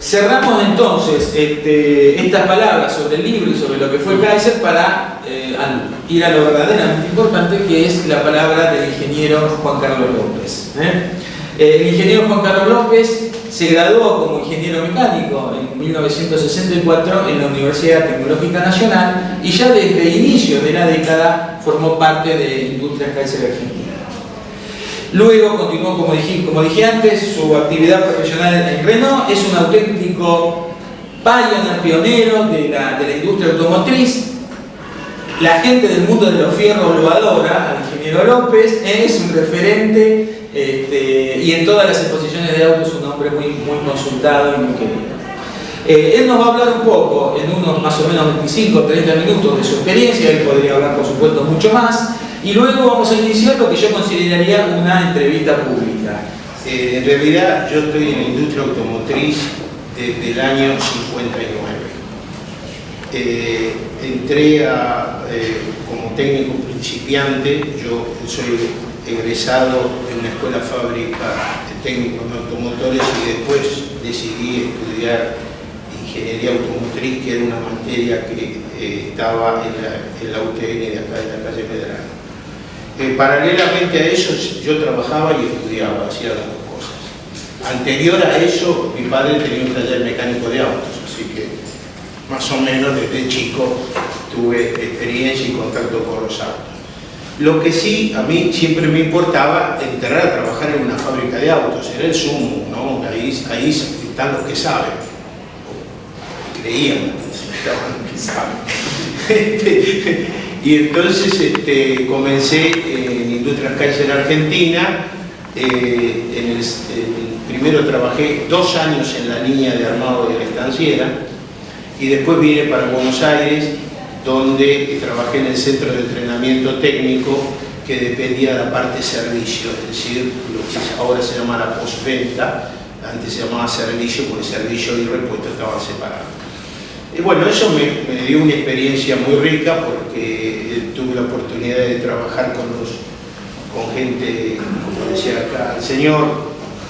cerramos entonces estas palabras sobre el libro y sobre lo que fue Kaiser para ir a lo verdaderamente importante, que es la palabra del ingeniero Juan Carlos López. El ingeniero Juan Carlos López se graduó como ingeniero mecánico en 1964 en la Universidad Tecnológica Nacional y ya desde inicios de la década formó parte de Industrias Kaiser Argentina. Luego continuó, como dije antes, su actividad profesional en Renault. Es un auténtico pionero de la industria automotriz. La gente del mundo de los fierros lo adora al ingeniero López, es un referente y en todas las exposiciones de autos un hombre muy consultado y muy querido. Él nos va a hablar un poco, en unos más o menos 25 o 30 minutos, de su experiencia. Él podría hablar, por supuesto, mucho más. Y luego vamos a iniciar lo que yo consideraría una entrevista pública. En realidad yo estoy en la industria automotriz desde el año 59. Entré como técnico principiante. Yo soy egresado de una escuela fábrica de técnicos en automotores y después decidí estudiar ingeniería automotriz, que era una materia que estaba en la UTN de acá, en la calle Medrano. Paralelamente a eso yo trabajaba y estudiaba, hacía las dos cosas. Anterior a eso, mi padre tenía un taller mecánico de autos, así que más o menos desde chico tuve experiencia y contacto con los autos. Lo que sí, a mí siempre me importaba entrar a trabajar en una fábrica de autos, era el sumo, ¿no? Ahí están los que saben, o creían que estaban los que saben. Y entonces comencé en Industrias Kaiser Argentina. Primero trabajé 2 años en la línea de armado de la estanciera y después vine para Buenos Aires, donde trabajé en el centro de entrenamiento técnico que dependía de la parte servicio, es decir, lo que ahora se llama la postventa. Antes se llamaba servicio porque servicio y repuesto estaban separados. Y bueno, eso me dio una experiencia muy rica porque tuve la oportunidad de trabajar con gente, como decía acá el señor,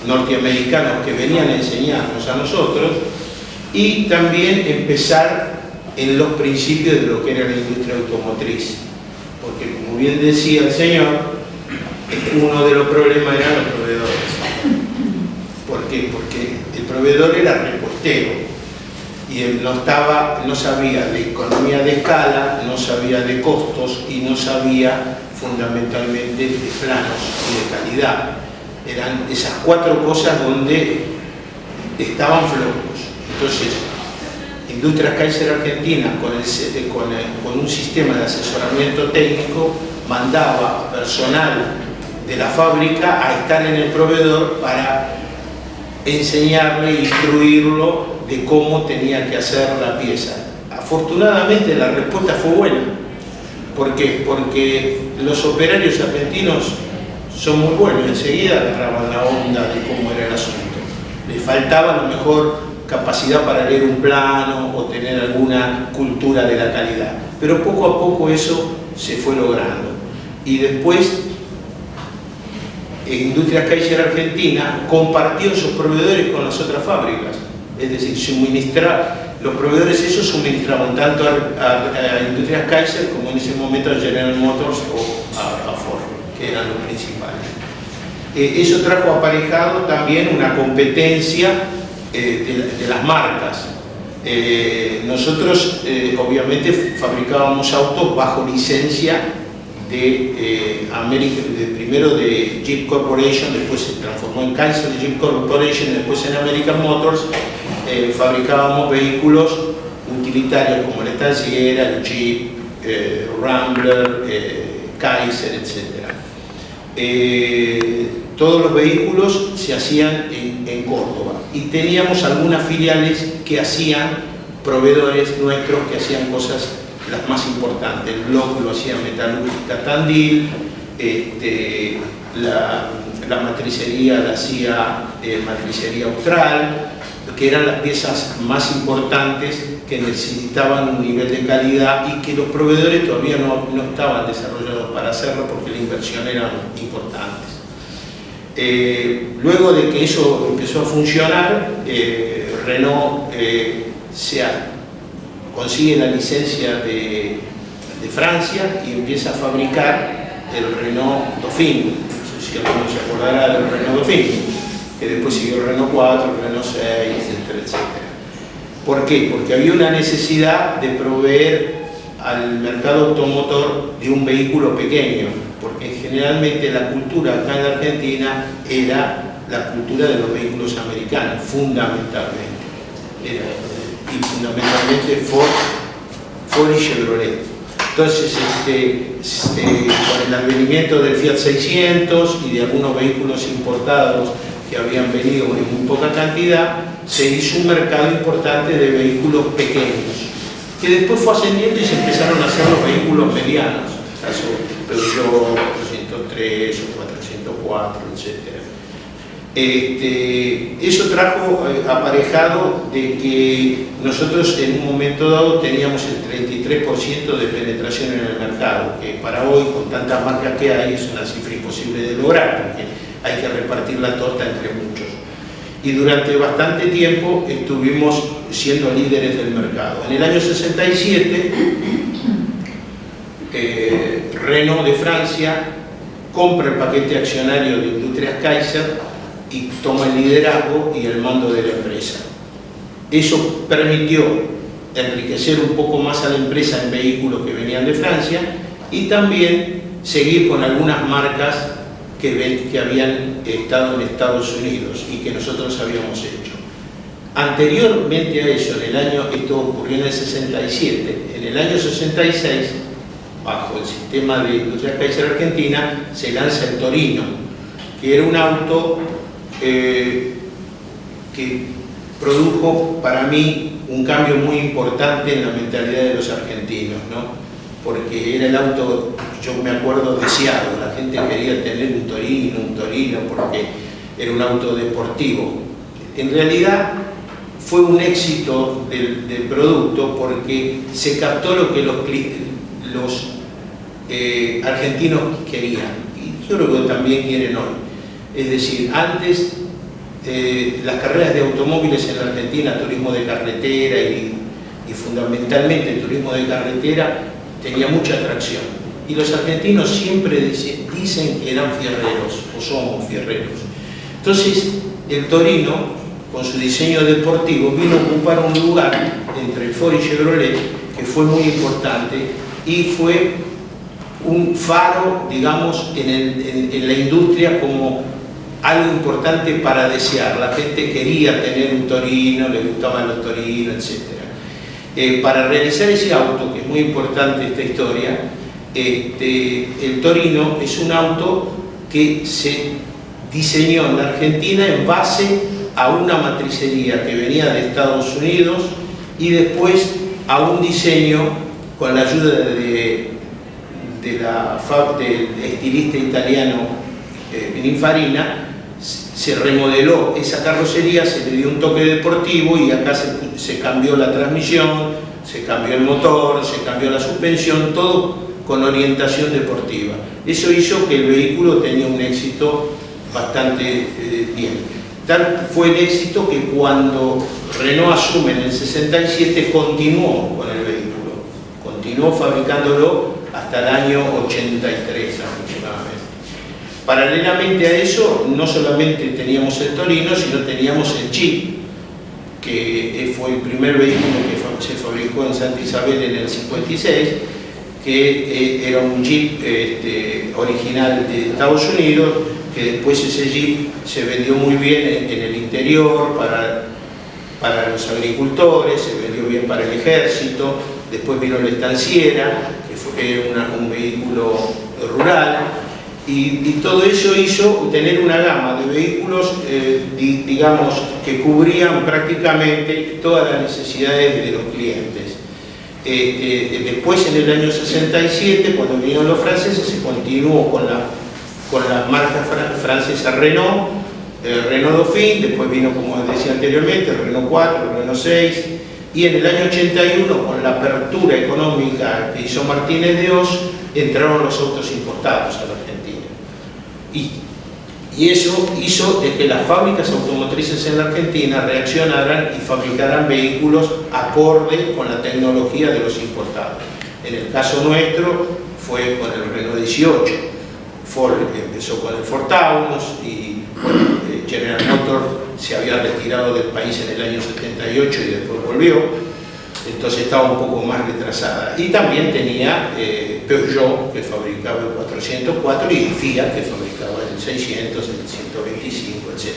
norteamericanos que venían a enseñarnos a nosotros, y también empezar en los principios de lo que era la industria automotriz. Porque, como bien decía el señor, uno de los problemas eran los proveedores. ¿Por qué? Porque el proveedor era repostero. Y él no sabía de economía de escala, no sabía de costos y no sabía fundamentalmente de planos y de calidad. Eran esas 4 cosas donde estaban flojos. Entonces, Industrias Kaiser Argentina, con un sistema de asesoramiento técnico, mandaba personal de la fábrica a estar en el proveedor para enseñarle e instruirlo de cómo tenía que hacer la pieza. Afortunadamente la respuesta fue buena. ¿Por qué? Porque los operarios argentinos son muy buenos, enseguida agarraban la onda de cómo era el asunto. Les faltaba a lo mejor capacidad para leer un plano o tener alguna cultura de la calidad. Pero poco a poco eso se fue logrando. Y después Industrias Kaiser Argentina compartió sus proveedores con las otras fábricas. Es decir, los proveedores esos suministraban tanto a Industrias Kaiser como en ese momento a General Motors o a Ford, que eran los principales. Eso trajo aparejado también una competencia de las marcas. Nosotros obviamente fabricábamos autos bajo licencia primero de Jeep Corporation, después se transformó en Kaiser Jeep Corporation, después en American Motors. Fabricábamos vehículos utilitarios como la estanciera, el Jeep, Rambler, Kaiser, etc. Todos los vehículos se hacían en Córdoba y teníamos algunas filiales que hacían, proveedores nuestros que hacían cosas las más importantes. El bloc lo hacía Metalúrgica Tandil, la matricería la hacía Matricería Austral, que eran las piezas más importantes que necesitaban un nivel de calidad y que los proveedores todavía no estaban desarrollados para hacerlo porque la inversión era importante. Luego de que eso empezó a funcionar, Renault consigue la licencia de Francia y empieza a fabricar el Renault Dauphine. No sé si alguno se acordará del Renault Dauphine, que después siguió el Renault 4, el Renault 6, etcétera, etcétera. ¿Por qué? Porque había una necesidad de proveer al mercado automotor de un vehículo pequeño, porque generalmente la cultura acá en la Argentina era la cultura de los vehículos americanos, fundamentalmente. Y fundamentalmente Ford y Chevrolet. Entonces, con el advenimiento del Fiat 600 y de algunos vehículos importados que habían venido en muy poca cantidad, se hizo un mercado importante de vehículos pequeños, que después fue ascendiendo y se empezaron a hacer los vehículos medianos, caso Peugeot 403 o 404, etc. Eso trajo aparejado de que nosotros en un momento dado teníamos el 33% de penetración en el mercado, que para hoy, con tantas marcas que hay, es una cifra imposible de lograr, porque hay que repartir la torta entre muchos. Y durante bastante tiempo estuvimos siendo líderes del mercado. En el año 67, Renault de Francia compra el paquete accionario de Industrias Kaiser y toma el liderazgo y el mando de la empresa. Eso permitió enriquecer un poco más a la empresa en vehículos que venían de Francia y también seguir con algunas marcas que habían estado en Estados Unidos y que nosotros habíamos hecho. Anteriormente a eso, esto ocurrió en el 67, en el año 66, bajo el sistema de Industrias Kaiser Argentina, se lanza el Torino, que era un auto que produjo para mí un cambio muy importante en la mentalidad de los argentinos, ¿no? Porque era el auto, yo me acuerdo, deseado. La gente quería tener un Torino, porque era un auto deportivo. En realidad fue un éxito del producto porque se captó lo que los argentinos querían, y yo creo que también quieren hoy. Es decir, antes las carreras de automóviles en la Argentina, turismo de carretera y fundamentalmente el turismo de carretera, tenía mucha atracción. Y los argentinos siempre dicen que eran fierreros, o somos fierreros. Entonces, el Torino, con su diseño deportivo, vino a ocupar un lugar entre Ford y Chevrolet que fue muy importante y fue un faro, digamos, en la industria como algo importante para desear. La gente quería tener un Torino, le gustaban los Torinos, etc. Para realizar ese auto, que es muy importante esta historia, el Torino es un auto que se diseñó en la Argentina en base a una matricería que venía de Estados Unidos y después a un diseño con la ayuda del estilista italiano Pininfarina. Se remodeló esa carrocería, se le dio un toque deportivo y acá se cambió la transmisión, se cambió el motor, se cambió la suspensión, todo con orientación deportiva. Eso hizo que el vehículo tenía un éxito bastante bien. Tal fue el éxito que cuando Renault asume en el 67 continuó con el vehículo, continuó fabricándolo hasta el año 83 aproximadamente. Paralelamente a eso, no solamente teníamos el Torino, sino teníamos el Jeep, que fue el primer vehículo que se fabricó en Santa Isabel en el 56, que era un Jeep original de Estados Unidos, que después ese Jeep se vendió muy bien en el interior para los agricultores, se vendió bien para el ejército. Después vino la estanciera, que fue un vehículo rural, y todo eso hizo tener una gama de vehículos, digamos, que cubrían prácticamente todas las necesidades de los clientes. Después, en el año 67, cuando vinieron los franceses, se continuó con la marca francesa Renault, Renault Dauphine, después vino, como decía anteriormente, el Renault 4, el Renault 6, y en el año 81, con la apertura económica que hizo Martínez de Oz, entraron los autos importados a la Argentina. Y Y eso hizo de que las fábricas automotrices en la Argentina reaccionaran y fabricaran vehículos acorde con la tecnología de los importados. En el caso nuestro fue con el Renault 18, Ford empezó con el Ford Taunus y bueno, General Motors se había retirado del país en el año 78 y después volvió, entonces estaba un poco más retrasada. Y también tenía Peugeot, que fabricaba el 404, y Fiat, que fabricaba el 600, el 125, etc.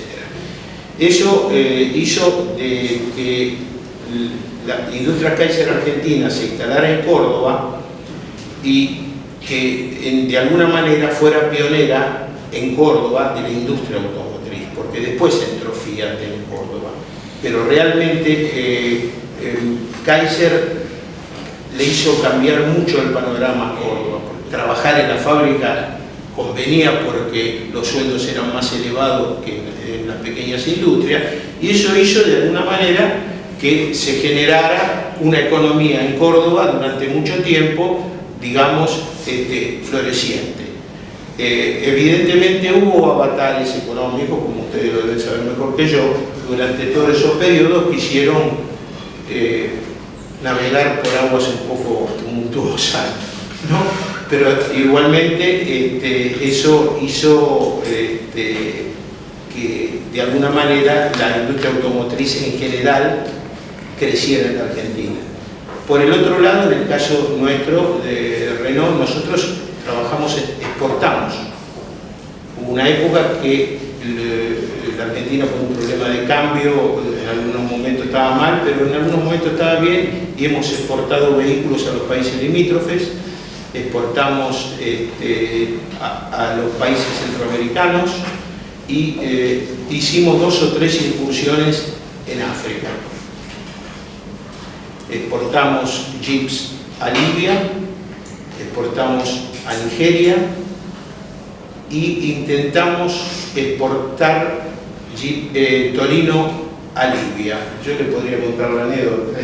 Eso hizo de que la industria Kaiser Argentina se instalara en Córdoba y que de alguna manera fuera pionera en Córdoba de la industria automotriz, porque después entró Fiat en Córdoba. Pero realmente Kaiser le hizo cambiar mucho el panorama a Córdoba. Trabajar en la fábrica convenía porque los sueldos eran más elevados que en las pequeñas industrias, y eso hizo de alguna manera que se generara una economía en Córdoba durante mucho tiempo, digamos, floreciente. Evidentemente hubo avatares económicos, como ustedes lo deben saber mejor que yo, durante todos esos periodos que hicieron navegar por aguas un poco tumultuosas, ¿no? Pero igualmente eso hizo que de alguna manera la industria automotriz en general creciera en la Argentina. Por el otro lado, en el caso nuestro de Renault, nosotros exportamos. Hubo una época que la Argentina fue un problema de cambio, en algunos momentos estaba mal, pero en algunos momentos estaba bien, y hemos exportado vehículos a los países limítrofes, exportamos a los países centroamericanos y hicimos 2 o 3 incursiones en África. Exportamos jeeps a Libia, exportamos a Nigeria y intentamos exportar Torino a Libia. Yo le podría contar la anécdota.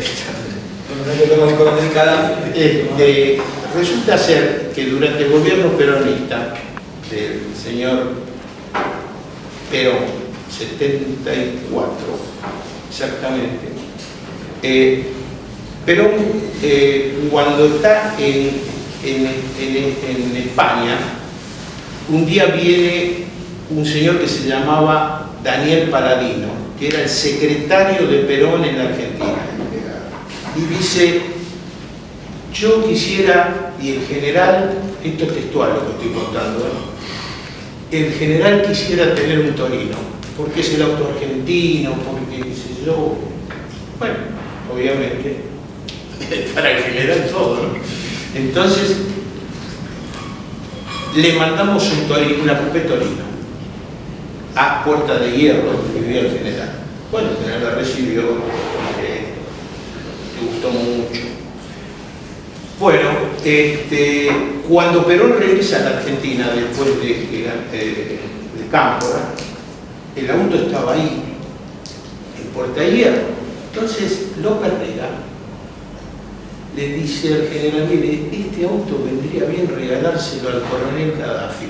Resulta ser que durante el gobierno peronista del señor Perón, 74 exactamente, Perón, cuando está en España, un día viene un señor que se llamaba Daniel Paladino, que era el secretario de Perón en la Argentina, y dice: yo quisiera, y el general, esto es textual lo que estoy contando, el general quisiera tener un Torino, porque es el auto argentino, porque qué sé yo. Bueno, obviamente, para el general todo, ¿no? Entonces, le mandamos un Torino, una coupé Torino, a Puerta de Hierro, que vivía el general. Bueno, el general la recibió, le gustó mucho. Bueno, cuando Perón regresa a la Argentina después de Cámpora, el auto estaba ahí, en Puerta de Hierro. Entonces López Rega le dice al general: mire, este auto vendría bien regalárselo al coronel Gaddafi.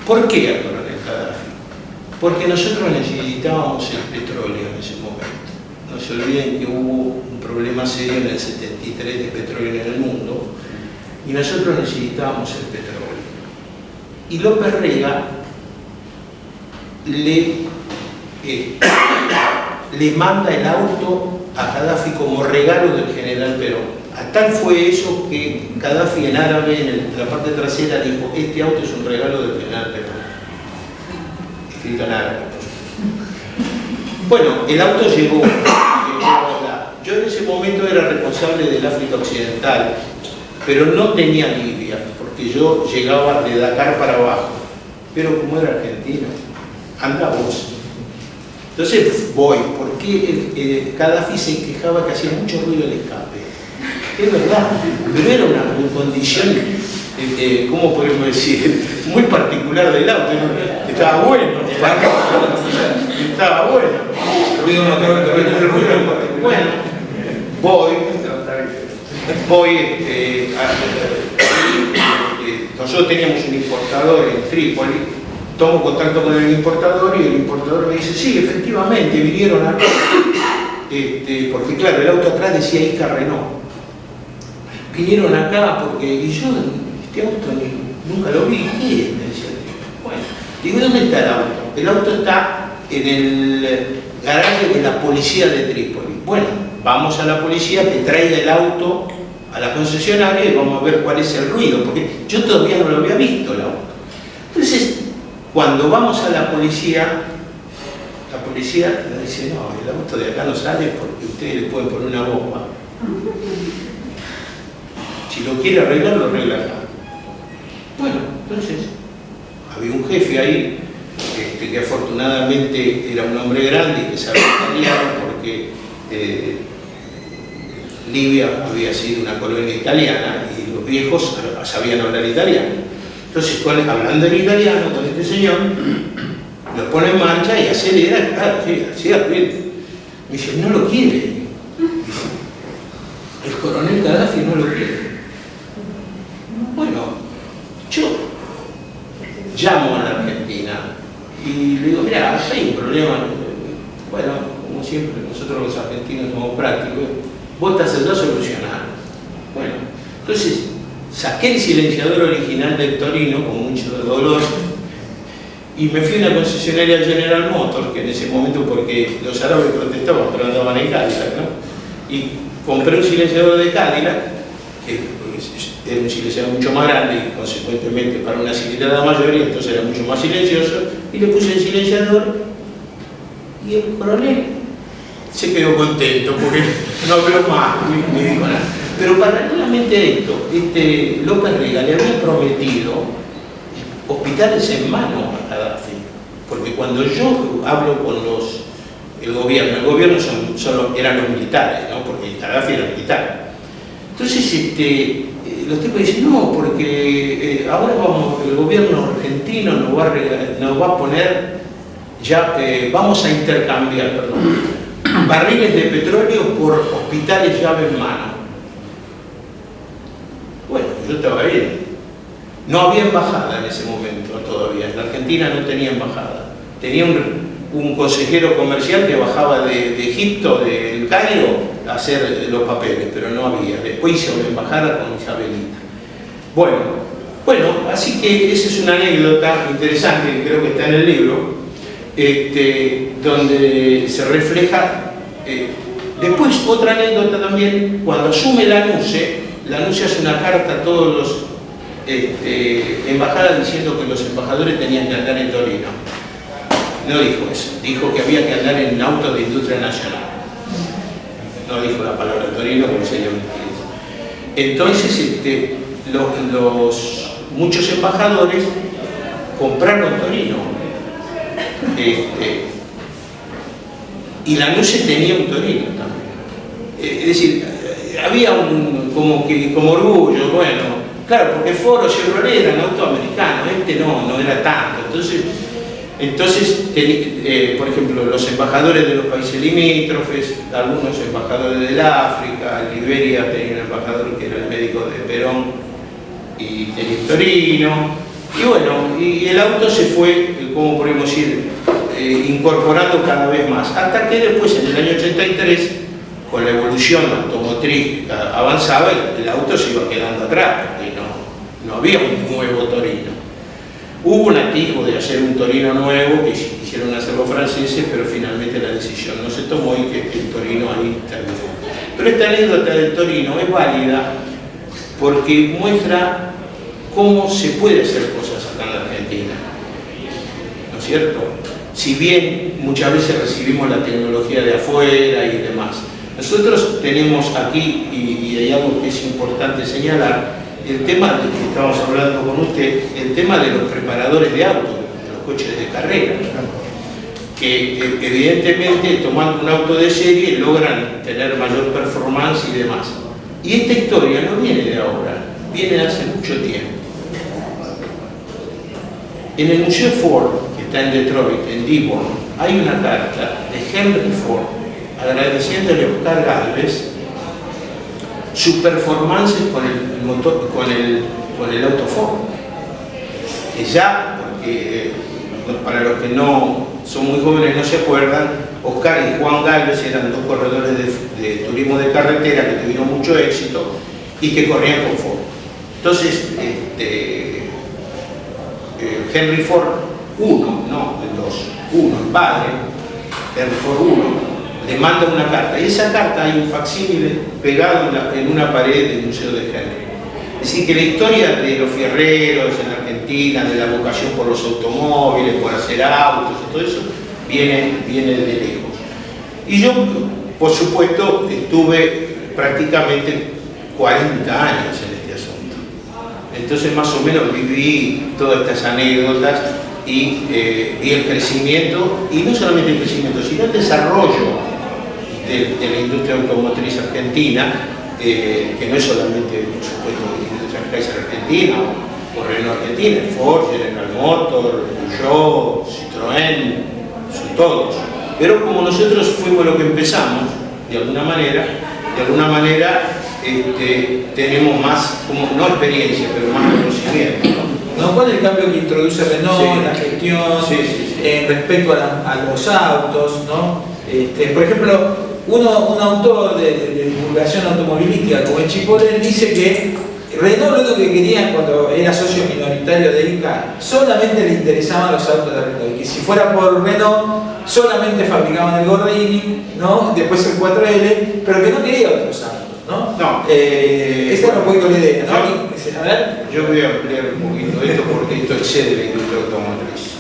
¿Por qué al coronel Gaddafi? Porque nosotros necesitábamos el petróleo en ese momento. No se olviden que hubo un problema serio en el 73 de petróleo en el mundo, y nosotros necesitábamos el petróleo. Y López Rega le manda el auto a Gaddafi como regalo del general Perón. A tal fue eso que Gaddafi en árabe, en la parte trasera, dijo: este auto es un regalo del general Perón. Escrito en árabe. Bueno, el auto llegó allá. Yo en ese momento era responsable del África Occidental, pero no tenía Libia, porque yo llegaba de Dakar para abajo. Pero como era argentino, anda vos. Entonces voy, porque Gaddafi se quejaba que hacía mucho ruido el escape. Es verdad, pero era una condición, ¿cómo podemos decir?, muy particular del auto. Estaba bueno, estaba bueno. Ruido motor, bueno, voy nosotros teníamos un importador en Trípoli, tomo contacto con el importador y el importador me dice, sí, efectivamente, vinieron acá, porque claro, el auto atrás decía Ica Renault. Vinieron acá porque, y yo, este auto nunca lo vi, ¿qué es? Me decía el tipo. Bueno, digo, ¿dónde está el auto? El auto está en el garaje de la policía de Trípoli. Bueno, vamos a la policía, que traiga el auto a la concesionaria y vamos a ver cuál es el ruido, porque yo todavía no lo había visto el auto. Entonces, cuando vamos a la policía nos dice, no, el auto de acá no sale porque ustedes le pueden poner una bomba. Si lo quiere arreglar, lo arregla acá. Bueno, entonces, había un jefe ahí, que afortunadamente era un hombre grande y que sabía italiano porque Libia había sido una colonia italiana y los viejos sabían hablar italiano. Entonces, hablando en italiano con este señor, lo pone en marcha y acelera, claro, sí, así arriba. Me dice, no lo quiere. El coronel Gaddafi no lo quiere. Bueno, yo llamo a la Argentina y le digo, mira, hay un problema. Bueno, como siempre, nosotros los argentinos somos prácticos. Vos estás allá a solucionar. Bueno, entonces saqué el silenciador original del Torino con mucho dolor y me fui a una concesionaria General Motors, que en ese momento, porque los árabes protestaban, pero andaban en Cadillac, ¿no? Y compré un silenciador de Cadillac, que era un silenciador mucho más grande y consecuentemente para una cilindrada mayor, y entonces era mucho más silencioso, y le puse el silenciador y el coronel se quedó contento porque no habló más, ni dijo nada. Pero paralelamente a esto, López Rega le había prometido hospitales en mano a Gaddafi, porque cuando yo hablo con el gobierno eran los militares, ¿no? Porque Gaddafi era militar. Entonces los tipos dicen, no, porque ahora el gobierno argentino nos va a poner, vamos a intercambiar, barriles de petróleo por hospitales llave en mano. Bueno, yo estaba bien. No había embajada en ese momento todavía, en la Argentina no tenía embajada. Tenía un consejero comercial que bajaba de Egipto, del Cairo, a hacer los papeles, pero no había. Después hizo una embajada con Isabelita. Bueno, así que esa es una anécdota interesante que creo que está en el libro, donde se refleja. Después, otra anécdota también, cuando asume la NUCE hace una carta a todos los embajadas diciendo que los embajadores tenían que andar en Torino. No dijo eso, dijo que había que andar en autos de industria nacional. No dijo la palabra Torino porque sería mentira. Entonces, muchos embajadores compraron Torino. Y la NUCE tenía un Torino también. Es decir, había como orgullo, bueno, claro, porque Ford o Chevrolet eran autos americanos, no era tanto. Entonces, por ejemplo, los embajadores de los países limítrofes, algunos embajadores del África, Liberia tenía un embajador que era el médico de Perón y tenía Torino, y bueno, y el auto se fue, como podemos decir, incorporando cada vez más, hasta que después en el año 83, con la evolución automotriz avanzaba, el auto se iba quedando atrás, porque no había un nuevo Torino. Hubo un atisbo de hacer un Torino nuevo, que quisieron hacer los franceses, pero finalmente la decisión no se tomó y que el Torino ahí terminó. Pero esta anécdota del Torino es válida porque muestra cómo se puede hacer cosas acá en la Argentina, ¿no es cierto? Si bien muchas veces recibimos la tecnología de afuera y demás, nosotros tenemos aquí, y hay algo que es importante señalar, el tema del que estamos hablando con usted, el tema de los preparadores de autos, de los coches de carrera, que evidentemente tomando un auto de serie logran tener mayor performance y demás. Y esta historia no viene de ahora, viene de hace mucho tiempo. En el Museo Ford, que está en Detroit, en Dearborn, hay una carta de Henry Ford agradeciéndole a Oscar Gálvez su performance con el auto Ford. que ya, porque para los que no son muy jóvenes no se acuerdan, Oscar y Juan Galvez eran dos corredores de turismo de carretera que tuvieron mucho éxito y que corrían con Ford. Entonces, Henry Ford I, no el 2, el padre, Henry Ford I, le manda una carta, y esa carta hay un facsímile pegado en una pared del Museo de Henry. Es decir, que la historia de los fierreros en Argentina, de la vocación por los automóviles, por hacer autos y todo eso, viene de lejos. Y yo, por supuesto, estuve prácticamente 40 años en este asunto. Entonces, más o menos viví todas estas anécdotas y vi el crecimiento, y no solamente el crecimiento, sino el desarrollo de la industria automotriz argentina, que no es solamente, por supuesto, Kaiser Argentina o Renault Argentina, Ford, General Motors, Peugeot, Citroën, son todos. Pero como nosotros fuimos lo que empezamos, de alguna manera tenemos más, como, no experiencia, pero más conocimiento, ¿no? ¿Cuál es el cambio que introduce Renault en la gestión respecto a los autos, ¿no? Por ejemplo, un autor de divulgación automovilística como es Chipotle dice que Renault lo único que quería cuando era socio minoritario de INCA, solamente le interesaban los autos de Renault, y que si fuera por Renault solamente fabricaban el Gordini, ¿no? Después el 4L, pero que no quería otros autos, ¿no? Esa era un poquito la idea, ¿no? A ver. Yo voy a ampliar un poquito esto porque esto excede la industria automotriz.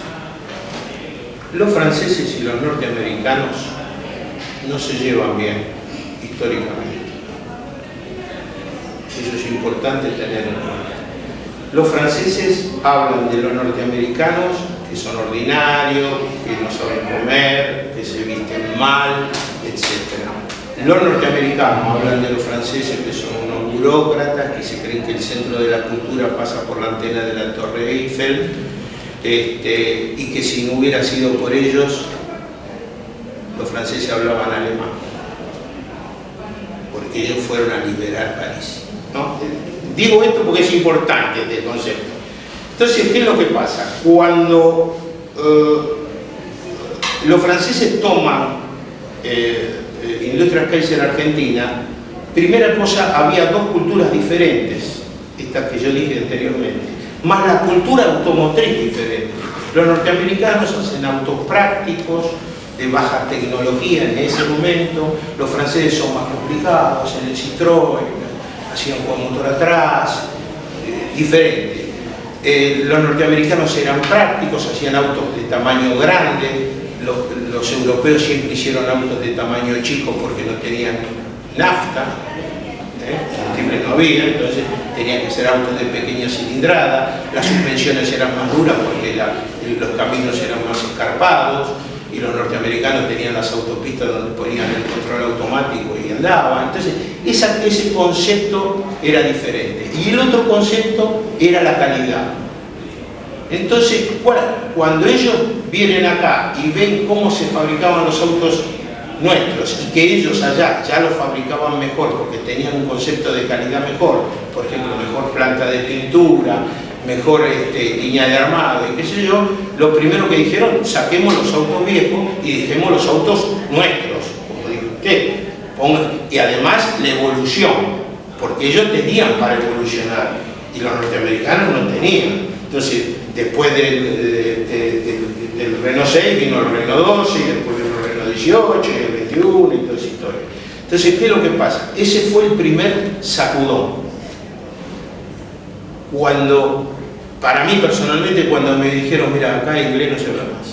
Los franceses y los norteamericanos no se llevan bien históricamente. Eso es importante tener en cuenta. Los franceses hablan de los norteamericanos que son ordinarios, que no saben comer, que se visten mal, etc. Los norteamericanos hablan de los franceses que son unos burócratas, que se creen que el centro de la cultura pasa por la antena de la Torre Eiffel, y que si no hubiera sido por ellos, los franceses hablaban alemán, porque ellos fueron a liberar París, ¿no? Digo esto porque es importante este concepto. Entonces, ¿qué es lo que pasa? Cuando los franceses toman Industrias Kaiser Argentina, primera cosa, había dos culturas diferentes, estas que yo dije anteriormente, más la cultura automotriz diferente. Los norteamericanos hacen autos prácticos, de baja tecnología en ese momento, los franceses son más complicados, en el Citroën, hacían con motor atrás, diferente. Los norteamericanos eran prácticos, hacían autos de tamaño grande, los europeos siempre hicieron autos de tamaño chico porque no tenían nafta, combustible no había, entonces tenían que ser autos de pequeña cilindrada, las suspensiones eran más duras porque los caminos eran más escarpados, y los norteamericanos tenían las autopistas donde ponían el control automático y andaban. Entonces, ese concepto era diferente. Y el otro concepto era la calidad. Entonces, cuando ellos vienen acá y ven cómo se fabricaban los autos nuestros y que ellos allá ya los fabricaban mejor porque tenían un concepto de calidad mejor, por ejemplo, mejor planta de pintura, mejor línea de armado y qué sé yo, lo primero que dijeron, saquemos los autos viejos y dejemos los autos nuestros, como dijo usted. Y además la evolución, porque ellos tenían para evolucionar y los norteamericanos no tenían. Entonces, después del Renault 6 vino el Renault 12 y después vino el Renault 18 y el 21 y toda esa historia. Entonces, ¿qué es lo que pasa? Ese fue el primer sacudón. Cuando, para mí personalmente, cuando me dijeron, mira, acá inglés no se habla más,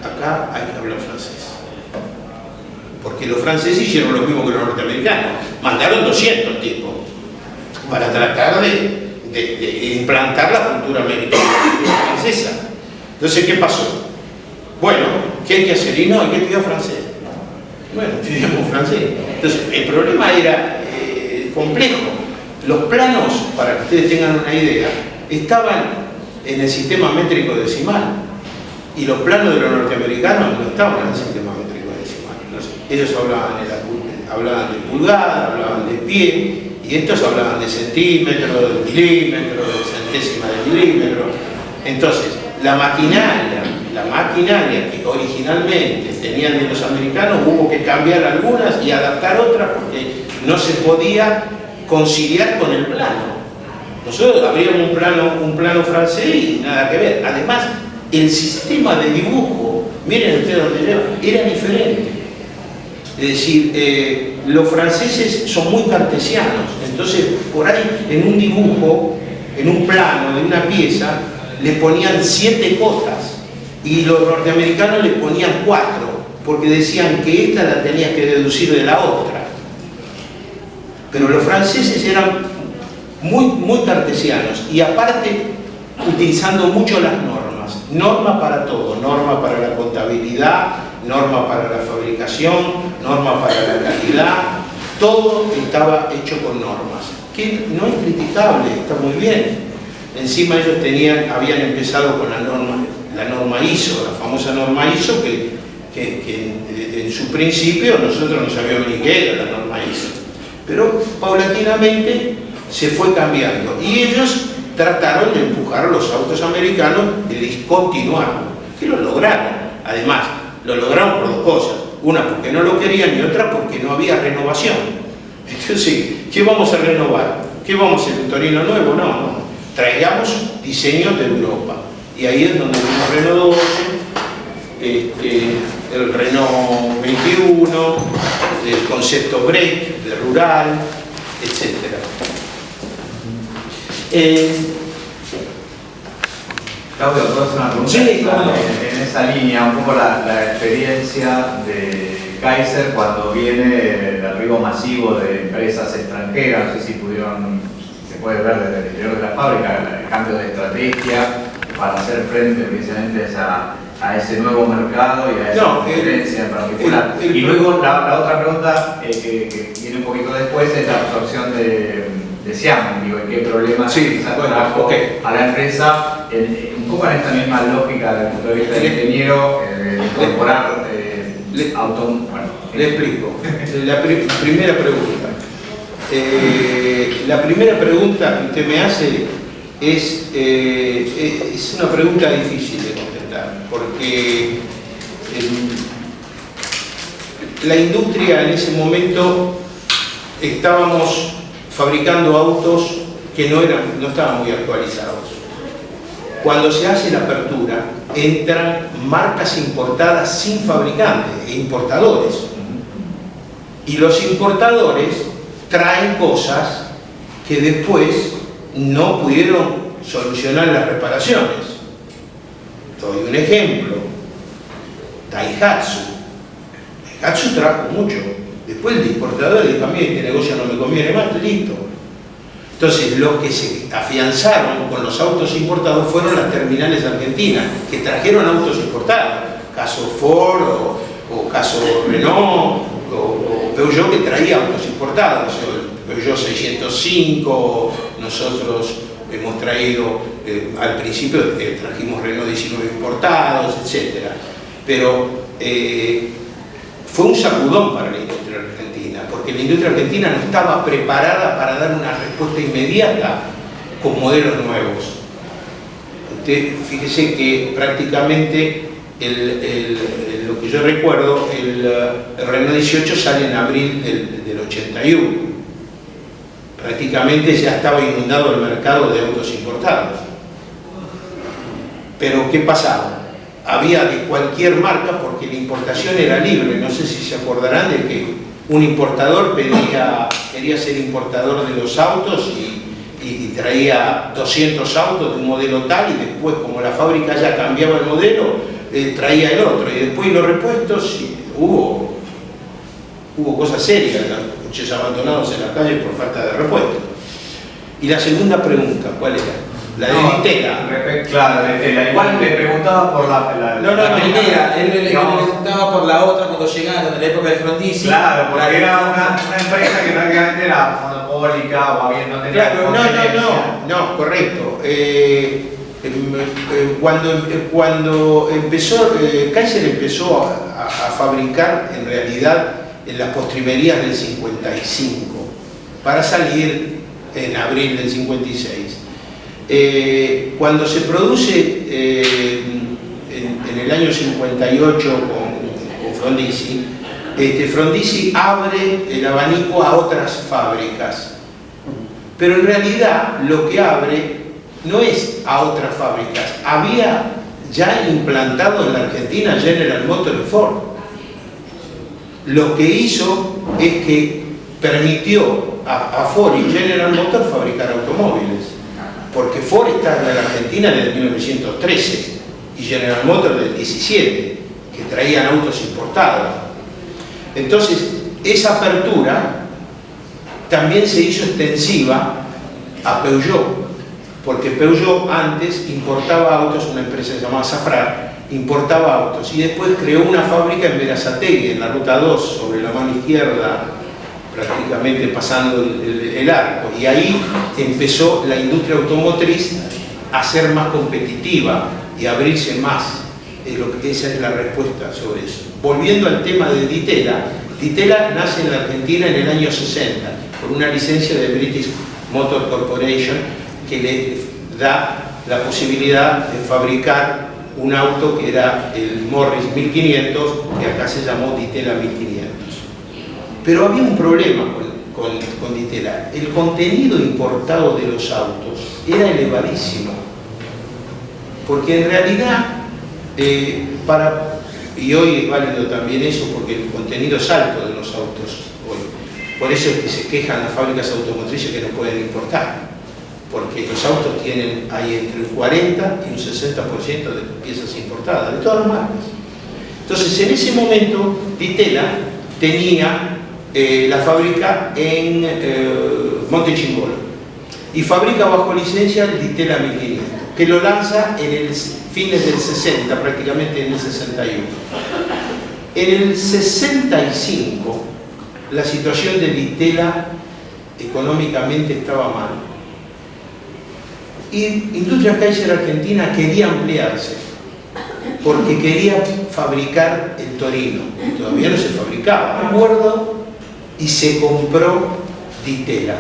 acá hay que hablar francés. Porque los franceses hicieron lo mismo que los norteamericanos, mandaron 200 tipos para tratar de implantar la cultura americana francesa. Entonces, ¿qué pasó? Bueno, ¿qué hay que hacer? Y no, hay que estudiar francés. Bueno, estudiamos francés. Entonces, el problema era complejo. Los planos, para que ustedes tengan una idea, estaban en el sistema métrico decimal. Y los planos de los norteamericanos no estaban en el sistema métrico decimal. Ellos hablaban de pulgada, hablaban de pie, y estos hablaban de centímetro, de milímetro, de centésima de milímetro. Entonces, la maquinaria que originalmente tenían de los americanos, hubo que cambiar algunas y adaptar otras porque no se podía conciliar con el plano. Nosotros abríamos un plano francés y nada que ver. Además, el sistema de dibujo, miren ustedes donde lleva, era diferente. Es decir, los franceses son muy cartesianos, entonces por ahí en un dibujo, en un plano de una pieza, le ponían 7 cotas y los norteamericanos le ponían 4, porque decían que esta la tenías que deducir de la otra. Pero los franceses eran muy cartesianos y aparte utilizando mucho las normas. Norma para todo, norma para la contabilidad, norma para la fabricación, norma para la calidad, todo estaba hecho con normas, que no es criticable, está muy bien. Encima ellos habían empezado con la norma ISO, la famosa norma ISO, que en su principio nosotros no sabíamos ni qué era la norma ISO. Pero paulatinamente se fue cambiando y ellos trataron de empujar a los autos americanos de discontinuarlo, que lo lograron. Además, lo lograron por 2 cosas. Una porque no lo querían y otra porque no había renovación. Entonces, ¿qué vamos a renovar? ¿Qué vamos a hacer? ¿Un Torino nuevo? No. Traigamos diseños de Europa. Y ahí es donde vino Renault 12, el Renault 21, el concepto break, de rural, etc. Claudio, ¿puedo hacer una pregunta? Sí, claro. En esa línea, un poco la experiencia de Kaiser cuando viene el arribo masivo de empresas extranjeras, no sé si se puede ver desde el interior de la fábrica, el cambio de estrategia para hacer frente precisamente a ese nuevo mercado y a esa competencia en particular. Y luego la otra pregunta que viene un poquito después es la absorción de Xiamen, digo, ¿qué problema trajo a la empresa? Un poco en esta misma lógica desde el punto de vista del ingeniero, de incorporar le explico. La primera pregunta. La primera pregunta que usted me hace es una pregunta difícil de contestar, porque la industria en ese momento estábamos fabricando autos que no estaban muy actualizados. Cuando se hace la apertura, entran marcas importadas sin fabricante e importadores. Y los importadores traen cosas que después no pudieron solucionar las reparaciones. Doy un ejemplo. Daihatsu. Daihatsu trajo mucho. Después el importador dijo: a mí este negocio no me conviene más, listo. Entonces, los que se afianzaron con los autos importados fueron las terminales argentinas, que trajeron autos importados, caso Ford o caso Renault o Peugeot, que traía autos importados, el Peugeot 605, nosotros hemos traído, al principio trajimos Renault 19 importados, etc. Pero fue un sacudón para la industria argentina, porque la industria argentina no estaba preparada para dar una respuesta inmediata con modelos nuevos. Usted fíjese que prácticamente lo que yo recuerdo, el Renault 18 sale en abril del 81. Prácticamente ya estaba inundado el mercado de autos importados. Pero ¿qué pasaba? Había de cualquier marca, porque la importación era libre. No sé si se acordarán de que un importador quería ser importador de los autos y traía 200 autos de un modelo tal, y después, como la fábrica ya cambiaba el modelo, traía el otro, y después los repuestos, y hubo cosas serias, coches abandonados en la calle por falta de repuestos. Y la segunda pregunta, ¿cuál era? La de Ditela. Claro, de Ditela. Igual le preguntaba por la primera, él le preguntaba por la otra cuando llegaron, en la época de Frondizi. Claro, porque era una empresa que prácticamente era monopólica o había, no tenía. Claro, no, correcto. Cuando empezó, Kaiser empezó a fabricar, en realidad, en las postrimerías del 55, para salir en abril del 56. Cuando se produce en el año 58 con Frondizi, Frondizi abre el abanico a otras fábricas, pero en realidad lo que abre no es a otras fábricas. Había ya implantado en la Argentina General Motors y Ford. Lo que hizo es que permitió a Ford y General Motors fabricar automóviles, porque Ford está en la Argentina desde 1913 y General Motors del 17, que traían autos importados. Entonces, esa apertura también se hizo extensiva a Peugeot, porque Peugeot antes importaba autos, una empresa llamada Safran, importaba autos, y después creó una fábrica en Berazategui, en la Ruta 2, sobre la mano izquierda, prácticamente pasando el arco, y ahí empezó la industria automotriz a ser más competitiva y a abrirse más. Esa es la respuesta sobre eso. Volviendo al tema de Ditela, Ditela nace en la Argentina en el año 60 por una licencia de British Motor Corporation que le da la posibilidad de fabricar un auto que era el Morris 1500, que acá se llamó Ditela 1500. Pero había un problema con Ditela. El contenido importado de los autos era elevadísimo, porque en realidad y hoy es válido también eso, porque el contenido es alto de los autos hoy. Por eso es que se quejan las fábricas automotrices que no pueden importar, porque los autos tienen ahí entre un 40 y un 60% de piezas importadas, de todas las marcas. Entonces, en ese momento, Ditela tenía la fábrica en Montechingolo y fabrica bajo licencia el Ditela 1500, que lo lanza en el fines del 60, prácticamente en el 61. En el 65, la situación de Ditela económicamente estaba mal. Y Industrias Kaiser Argentina quería ampliarse, porque quería fabricar el Torino. Todavía no se fabricaba, ¿de acuerdo? Y se compró Ditela.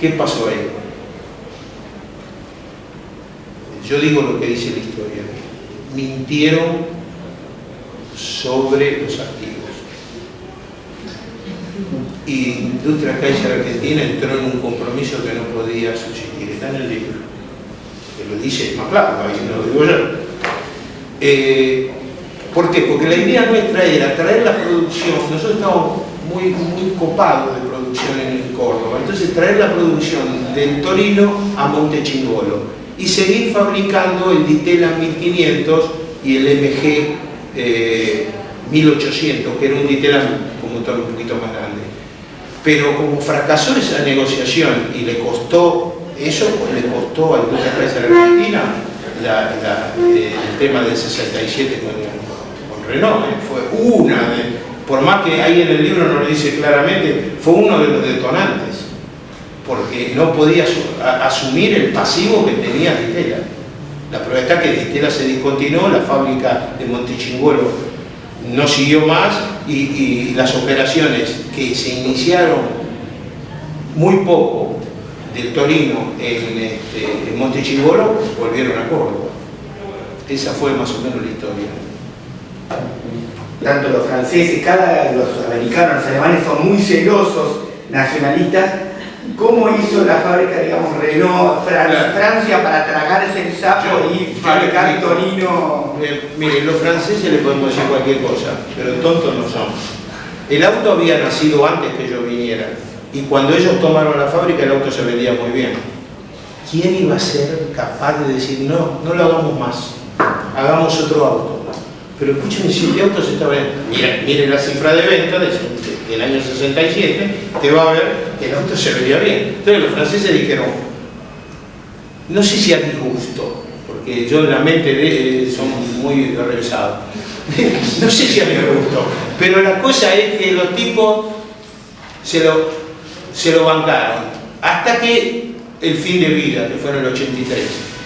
¿Qué pasó ahí? Yo digo lo que dice la historia. Mintieron sobre los activos. Y Industrias Kaiser Argentina entró en un compromiso que no podía subsistir. Está en el libro. Que lo dice más claro, ahí no lo digo yo. ¿Por qué? Porque la idea nuestra era traer la producción. Nosotros estamos muy copados de producción en Córdoba. Entonces traer la producción del Torino a Montechingolo y seguir fabricando el Ditela 1500 y el MG 1800, que era un Ditela con motor un poquito más grande. Pero como fracasó esa negociación y le costó eso, pues le costó a Industrias Kaiser Argentina el tema del 67 con Renault. Fue por más que ahí en el libro no lo dice claramente, fue uno de los detonantes, porque no podía asumir el pasivo que tenía Ditela. La prueba está que Ditela se discontinuó, la fábrica de Montechingolo no siguió más y las operaciones que se iniciaron muy poco del Torino en Montechingolo volvieron a Córdoba. Esa fue más o menos la historia. Tanto los franceses, los americanos, los alemanes son muy celosos, nacionalistas. ¿Cómo hizo la fábrica, digamos, Renault, Francia para tragarse el sapo y fabricar Torino? Miren, los franceses les podemos decir cualquier cosa, pero tontos no son. El auto había nacido antes que yo viniera, y cuando ellos tomaron la fábrica el auto se vendía muy bien. ¿Quién iba a ser capaz de decir, no lo hagamos más, hagamos otro auto? Pero escuchen, si este auto se está vendiendo, miren la cifra de venta del año 67, te va a ver que el auto se vendía bien. Entonces los franceses dijeron, no sé si a disgusto, porque yo en la mente son muy revisados, no sé si a mi gusto, pero la cosa es que los tipos se lo bancaron, hasta que el fin de vida, que fue en el 83.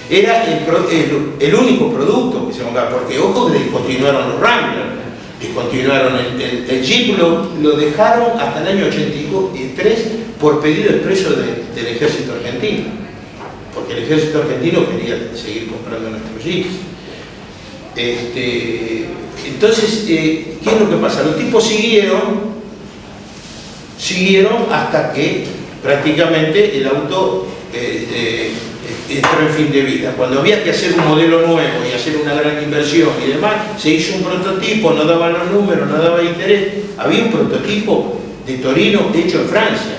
Era el único producto que se bancaba, porque ojo que continuaron los Rambler, y continuaron. El Jeep lo dejaron hasta el año 83 por pedido expreso del ejército argentino, porque el ejército argentino quería seguir comprando nuestros Jeeps. Entonces, ¿qué es lo que pasa? Los tipos siguieron hasta que prácticamente el auto entró en fin de vida. Cuando había que hacer un modelo nuevo y hacer una gran inversión y demás, se hizo un prototipo, no daban los números, no daba interés. Había un prototipo de Torino hecho en Francia,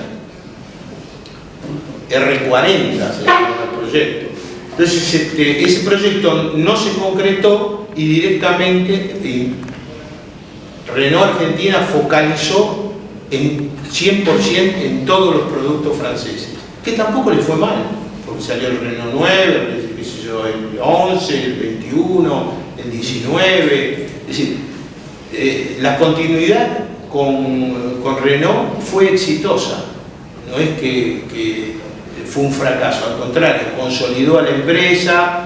R40 se llama el proyecto. Entonces ese proyecto no se concretó y directamente Renault Argentina focalizó en 100% en todos los productos franceses, que tampoco le fue mal, porque salió el Renault 9, qué sé yo, el 11, el 21, el 19, es decir, la continuidad con Renault fue exitosa, no es que fue un fracaso, al contrario, consolidó a la empresa,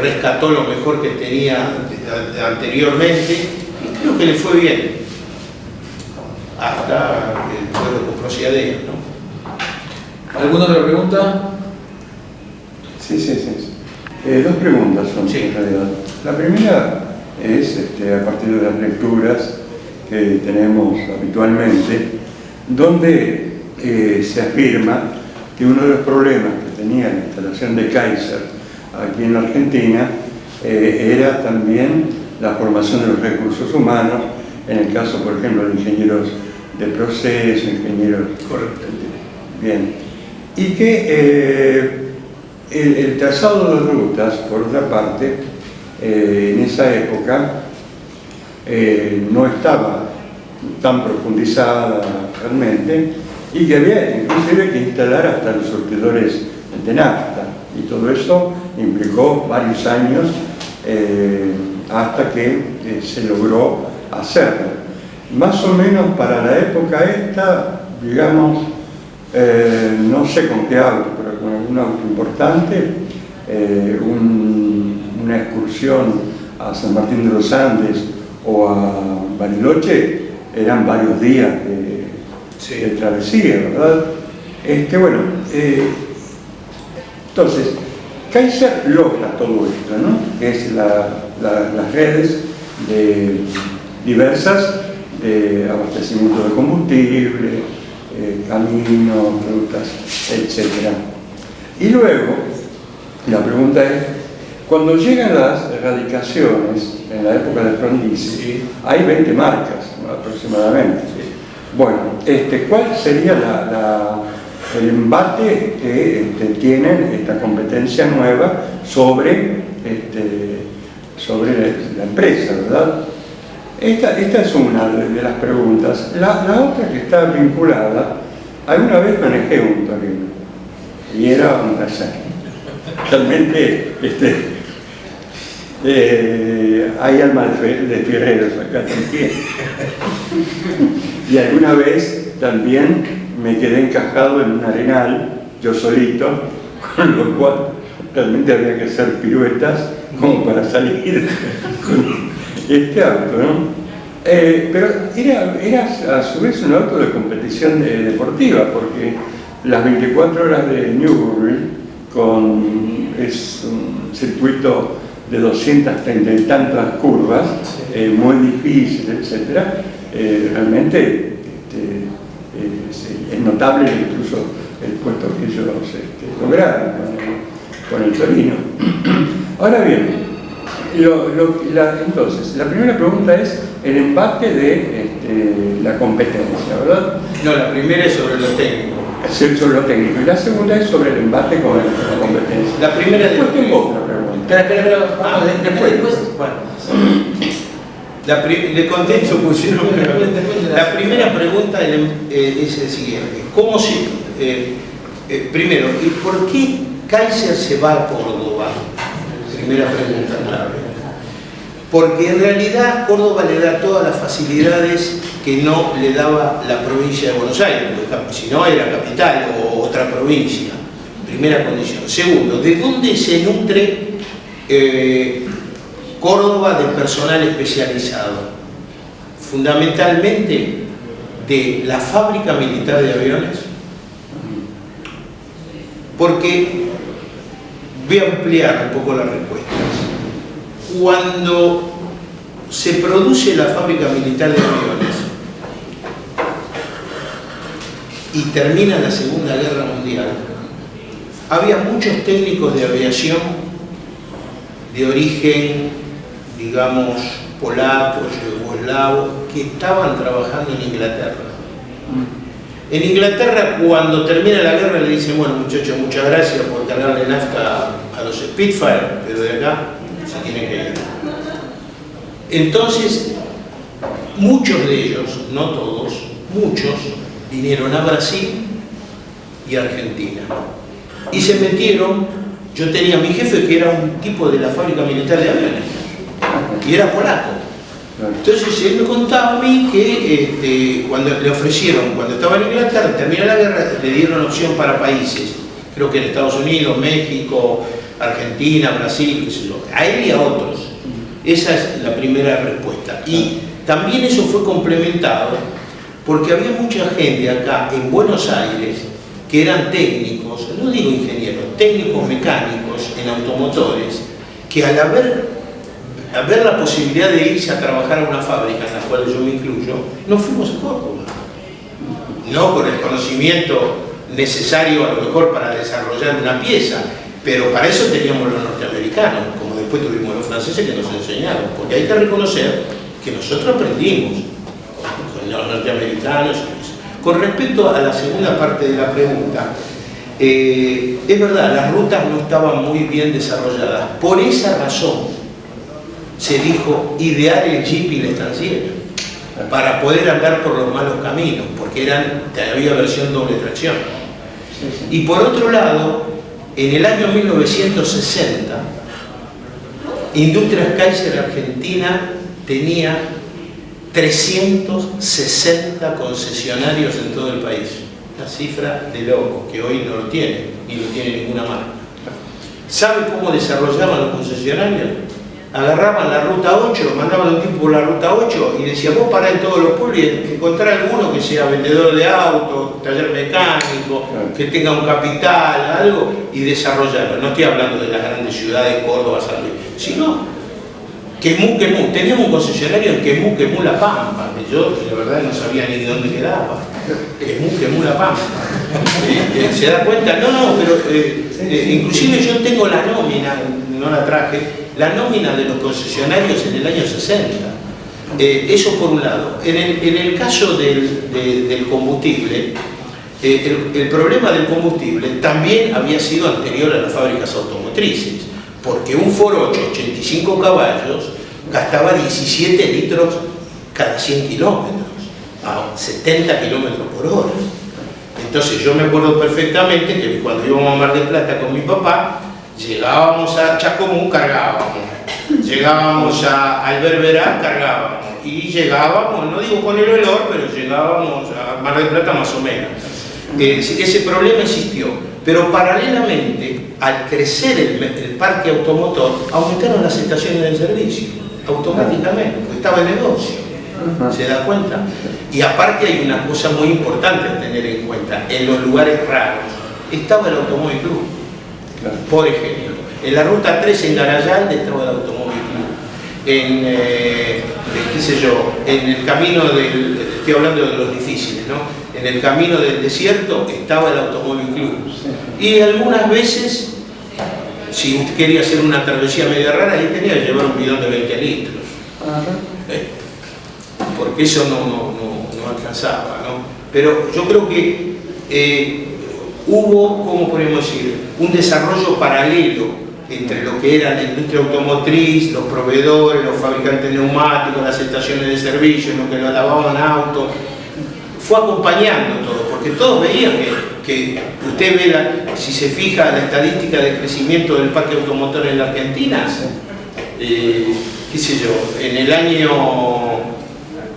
rescató lo mejor que tenía anteriormente y creo que le fue bien hasta que lo compró Ciadea, ¿no? ¿Alguna otra pregunta? Sí. Dos preguntas son en realidad. La primera es, a partir de las lecturas que tenemos habitualmente, donde se afirma que uno de los problemas que tenía la instalación de Kaiser aquí en la Argentina era también la formación de los recursos humanos, en el caso, por ejemplo, de ingenieros de proceso, ingenieros... Correcto. Bien. Y que el trazado de rutas, por otra parte, en esa época no estaba tan profundizada realmente y que había inclusive que instalar hasta los surtidores de nafta, y todo eso implicó varios años hasta que se logró hacerlo. Más o menos para la época esta, digamos, no sé con qué auto, pero con algún auto importante, una excursión a San Martín de los Andes o a Bariloche eran varios días de travesía, ¿verdad? Bueno, entonces, Kaiser logra todo esto, ¿no? Que es las redes diversas de abastecimiento de combustible, caminos, rutas, etc. Y luego, la pregunta es, cuando llegan las erradicaciones, en la época de Frondizi, hay 20 marcas aproximadamente. Bueno, ¿cuál sería el embate que tienen esta competencia nueva sobre la empresa, ¿verdad? Esta es una de las preguntas. La otra que está vinculada, alguna vez manejé un Torino y era un taller. Realmente hay alma de fierreros acá también. Y alguna vez también me quedé encajado en un arenal, yo solito, con lo cual realmente había que hacer piruetas como para salir con este auto, ¿no? Pero era a su vez un auto de competición deportiva, porque las 24 horas de Newbury, es un circuito de 230 y tantas curvas, muy difícil, etc. Realmente es notable incluso el puesto que ellos lograron con el Torino. Ahora bien, entonces, la primera pregunta es el embate de la competencia, ¿verdad? No, la primera es sobre lo técnico. Sobre lo técnico. Y la segunda es sobre el embate con la competencia. La primera después tengo otra pregunta. Espera, después. Bueno. Le contesto, pusieron. La primera pregunta es el siguiente. ¿Cómo se. Primero, ¿y por qué Kaiser se va a Córdoba? Primera pregunta clave. Porque en realidad Córdoba le da todas las facilidades que no le daba la provincia de Buenos Aires, porque si no era capital o otra provincia. Primera condición. Segundo, ¿de dónde se nutre Córdoba de personal especializado? fundamentalmente de la fábrica militar de aviones, porque voy a ampliar un poco la respuesta. Cuando se produce la fábrica militar de aviones y termina la Segunda Guerra Mundial, había muchos técnicos de aviación de origen, digamos, polaco, yugoslavo, que estaban trabajando en Inglaterra. En Inglaterra, cuando termina la guerra, le dicen, bueno, muchachos, muchas gracias por cargarle nafta a los Spitfire, pero de acá se tienen que ir. Entonces, muchos de ellos, no todos, muchos, vinieron a Brasil y a Argentina. Y se metieron, yo tenía a mi jefe que era un tipo de la fábrica militar de aviones, y era polaco. Entonces él me contaba a mí que cuando le ofrecieron, cuando estaba en Inglaterra, terminó la guerra, le dieron opción para países, creo que en Estados Unidos, México, Argentina, Brasil, qué sé yo, a él y a otros. Esa es la primera respuesta. Y también eso fue complementado porque había mucha gente acá en Buenos Aires que eran técnicos, no digo ingenieros, técnicos mecánicos en automotores, que al haber la posibilidad de irse a trabajar a una fábrica en la cual yo me incluyo, nos fuimos a Córdoba. No con el conocimiento necesario a lo mejor para desarrollar una pieza, pero para eso teníamos los norteamericanos, como después tuvimos los franceses que nos enseñaron, porque hay que reconocer que nosotros aprendimos con los norteamericanos. Con respecto a la segunda parte de la pregunta, es verdad, las rutas no estaban muy bien desarrolladas. Por esa razón se dijo idear el jeep y la estanciera para poder andar por los malos caminos, porque había versión doble tracción. Y por otro lado, en el año 1960, Industrias Kaiser Argentina tenía 360 concesionarios en todo el país. Una cifra de loco, que hoy no lo tiene, ni lo tiene ninguna marca. ¿Sabe cómo desarrollaban los concesionarios? Agarraban la ruta 8, mandaban un tipo por la ruta 8 y decían, vos pará en todos los pueblos y encontrar alguno que sea vendedor de autos, taller mecánico, que tenga un capital, algo, y desarrollarlo. No estoy hablando de las grandes ciudades, Córdoba, San Luis, sino Quemú. Teníamos un concesionario en Quemú, La Pampa, que yo la verdad no sabía ni dónde quedaba. Quemú, La Pampa. ¿Se da cuenta? No, pero inclusive yo tengo la nómina, no la traje, la nómina de los concesionarios en el año 60. Eso por un lado. En el caso del combustible, el problema del combustible también había sido anterior a las fábricas automotrices, porque un Ford 8, 85 caballos, gastaba 17 litros cada 100 kilómetros, a 70 kilómetros por hora. Entonces yo me acuerdo perfectamente que cuando íbamos a Mar del Plata con mi papá, llegábamos a Chacomún, cargábamos, llegábamos a Alberberá, cargábamos, y llegábamos, no digo con el olor, pero llegábamos a Mar del Plata más o menos. Ese problema existió, pero paralelamente, al crecer el parque automotor, aumentaron las estaciones de servicio, automáticamente, porque estaba el negocio. ¿Se da cuenta? Y aparte hay una cosa muy importante a tener en cuenta, en los lugares raros, estaba el Automóvil Club. Por ejemplo, en la ruta 3 en Garayalde estaba el Automóvil Club. En el camino estoy hablando de los difíciles, ¿no? En el camino del desierto estaba el Automóvil Club. Y algunas veces, si usted quería hacer una travesía media rara, ahí tenía que llevar un bidón de 20 litros. Porque eso no alcanzaba, ¿no? Pero yo creo que hubo, ¿cómo podemos decir?, un desarrollo paralelo entre lo que era la industria automotriz, los proveedores, los fabricantes de neumáticos, las estaciones de servicio, los que lo lavaban autos. Fue acompañando todo, porque todos veían que usted ve, si se fija la estadística de crecimiento del parque automotor en la Argentina, qué sé yo, en el año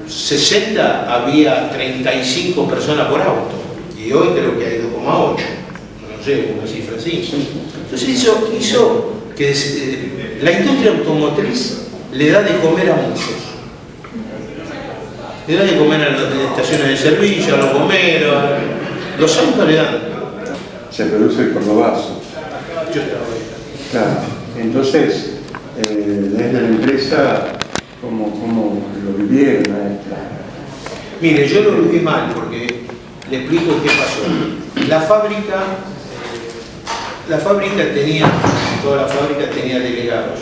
60 había 35 personas por auto, y hoy creo que hay 2,8, no sé, una cifra así. Entonces hizo que la industria automotriz le da de comer a muchos. Le da de comer a las estaciones de servicio, a los bomberos, los autos le dan. Se produce el cordobazo. Yo estaba ahí. Claro. Entonces, desde la empresa, ¿cómo lo vivieron a esto? Mire, yo lo viví mal porque le explico qué pasó. La fábrica tenía, toda la fábrica tenía delegados.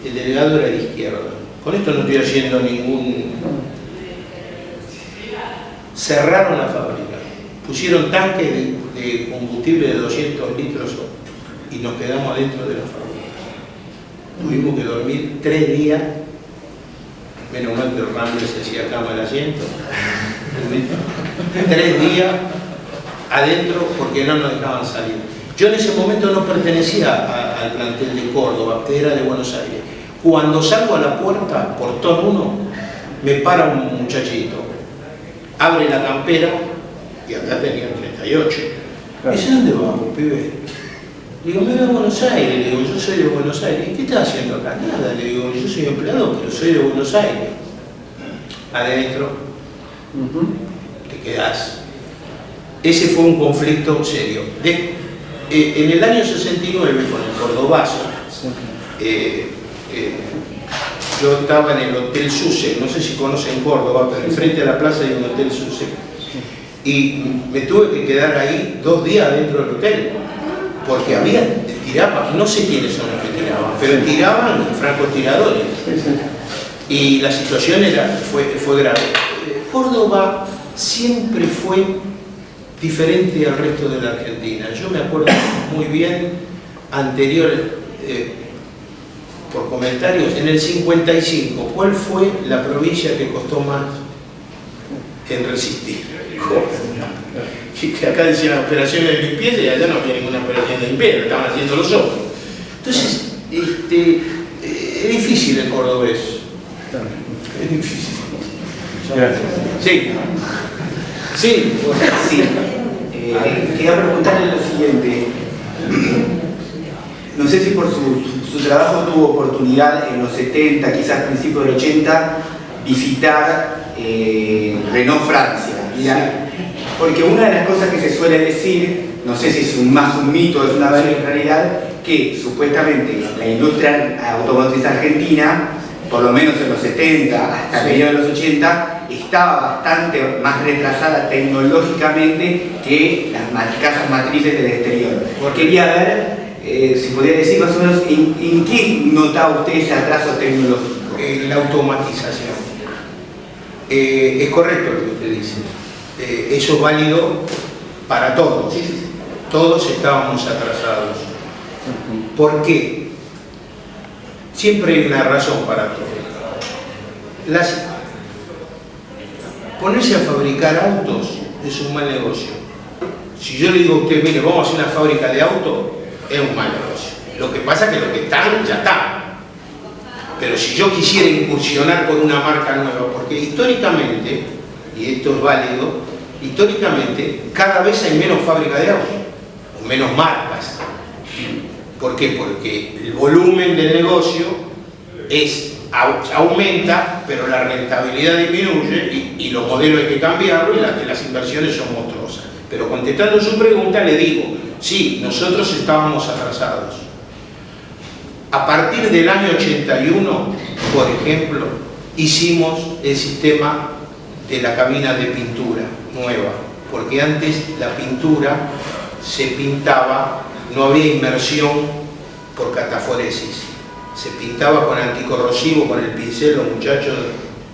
El delegado era de izquierda. Con esto no estoy haciendo ningún... Cerraron la fábrica, pusieron tanques de combustible de 200 litros y nos quedamos dentro de la fábrica. Tuvimos que dormir 3 días, menos mal que el Rambler se hacía cama al asiento. 3 días adentro porque no nos dejaban salir. Yo en ese momento no pertenecía al plantel de Córdoba, era de Buenos Aires. Cuando salgo a la puerta, portón 1, me para un muchachito, abre la campera y acá tenían 38. Claro. Dice, ¿dónde vamos, pibe? Le digo, me voy a Buenos Aires. Le digo, yo soy de Buenos Aires. ¿Y qué estás haciendo acá? Nada. Le digo, yo soy empleado, pero soy de Buenos Aires. Adentro, te quedás. Ese fue un conflicto serio. En el año 69, con el cordobazo, yo estaba en el Hotel Sussex, no sé si conocen Córdoba, pero enfrente a la plaza hay un Hotel Sussex. Y me tuve que quedar ahí 2 días dentro del hotel, porque tiraban, no sé quiénes son los que tiraban, pero tiraban francotiradores. Y la situación fue grave. Córdoba siempre fue diferente al resto de la Argentina. Yo me acuerdo muy bien, anterior, por comentarios, en el 55, ¿cuál fue la provincia que costó más en resistir? Que acá decían operaciones de limpieza y allá no había ninguna operación de limpieza, estaban haciendo los otros. Entonces, es difícil el cordobés. Es difícil. Sí. Sí. Sí. Quería preguntarle lo siguiente. No sé si por su trabajo tuvo oportunidad en los 70, quizás principios del 80, visitar Renault Francia. ¿Ya? Porque una de las cosas que se suele decir, no sé si es más un mito o es una realidad, que supuestamente la industria automotriz argentina, por lo menos en los 70 hasta mediados de los 80, estaba bastante más retrasada tecnológicamente que las casas matrices del exterior. Quería ver si podría decir más o menos en qué notaba usted ese atraso tecnológico. La automatización. Es correcto lo que usted dice. Eso es válido para todos. Todos estábamos atrasados. ¿Por qué? Siempre hay una razón para todo. Ponerse a fabricar autos es un mal negocio. Si yo le digo a usted, mire, vamos a hacer una fábrica de autos, es un mal negocio. Lo que pasa es que lo que están, ya están. Pero si yo quisiera incursionar con una marca nueva, porque históricamente, y esto es válido, históricamente cada vez hay menos fábricas de autos, o menos marcas. ¿Por qué? Porque el volumen del negocio aumenta, pero la rentabilidad disminuye y los modelos hay que cambiarlo y las inversiones son monstruosas. Pero contestando su pregunta le digo, sí, nosotros estábamos atrasados. A partir del año 81, por ejemplo, hicimos el sistema de la cabina de pintura nueva, porque antes la pintura se pintaba, no había inmersión por cataforesis, se pintaba con anticorrosivo, con el pincel, los muchachos,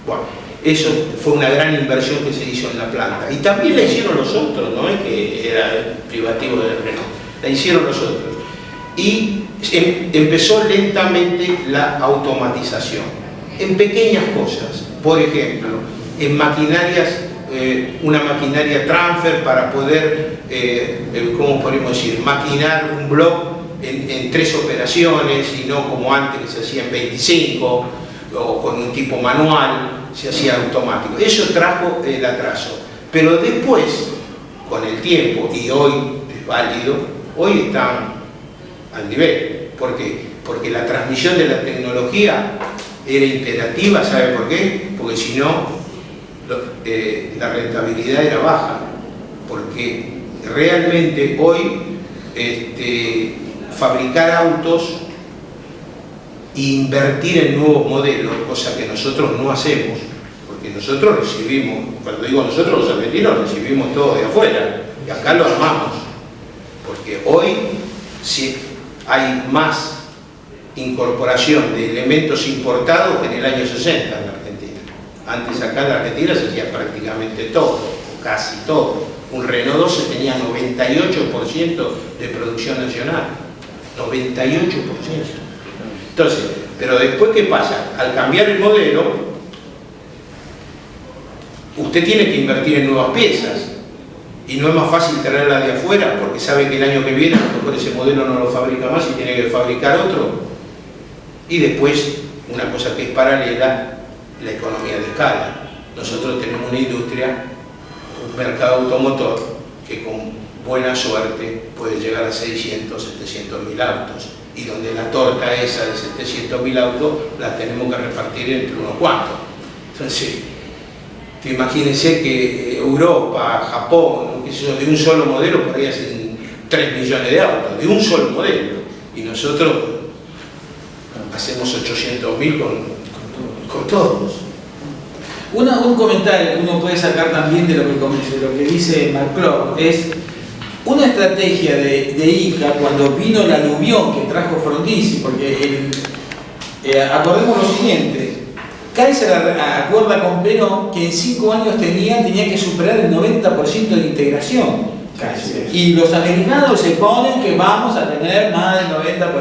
bueno, eso fue una gran inversión que se hizo en la planta. Y también la hicieron los otros, no es que era privativo de Renault, la hicieron los otros. Y empezó lentamente la automatización, en pequeñas cosas, por ejemplo, en maquinarias, una maquinaria transfer para poder, ¿cómo podemos decir?, maquinar un block en 3 operaciones y no como antes que se hacía en 25 o con un tipo manual, se hacía automático. Eso trajo el atraso, pero después, con el tiempo, y hoy es válido, hoy están al nivel. ¿Por qué? Porque la transmisión de la tecnología era imperativa. ¿Sabe por qué? Porque si no, la rentabilidad era baja, porque realmente hoy fabricar autos e invertir en nuevos modelos, cosa que nosotros no hacemos, porque nosotros recibimos, cuando digo nosotros los argentinos, recibimos todo de afuera, y acá lo armamos, porque hoy sí hay más incorporación de elementos importados que en el año 60 en la Argentina. Antes acá en la Argentina se hacía prácticamente todo, o casi todo. Un Renault 12 tenía 98% de producción nacional, 98%. Entonces, pero después, ¿qué pasa? Al cambiar el modelo, usted tiene que invertir en nuevas piezas, y no es más fácil traerla de afuera, porque sabe que el año que viene a lo mejor ese modelo no lo fabrica más y tiene que fabricar otro. Y después, una cosa que es paralela, la economía de escala. Nosotros tenemos una industria, un mercado automotor, que con buena suerte puede llegar a 600, 700.000 autos, y donde la torta esa de 700.000 autos la tenemos que repartir entre unos cuantos. Entonces, imagínense que Europa, Japón, qué sé yo, de un solo modelo por ahí hacen 3 millones de autos, de un solo modelo, y nosotros hacemos 800.000 con todos. Un comentario que uno puede sacar también de lo que dice McClure es una estrategia de ICA cuando vino el aluvión que trajo Frondizi, porque acordemos lo siguiente: Kaiser acuerda con Perón que en 5 años tenía que superar el 90% de integración. Kaiser. Y los americanos se ponen que vamos a tener más del 90%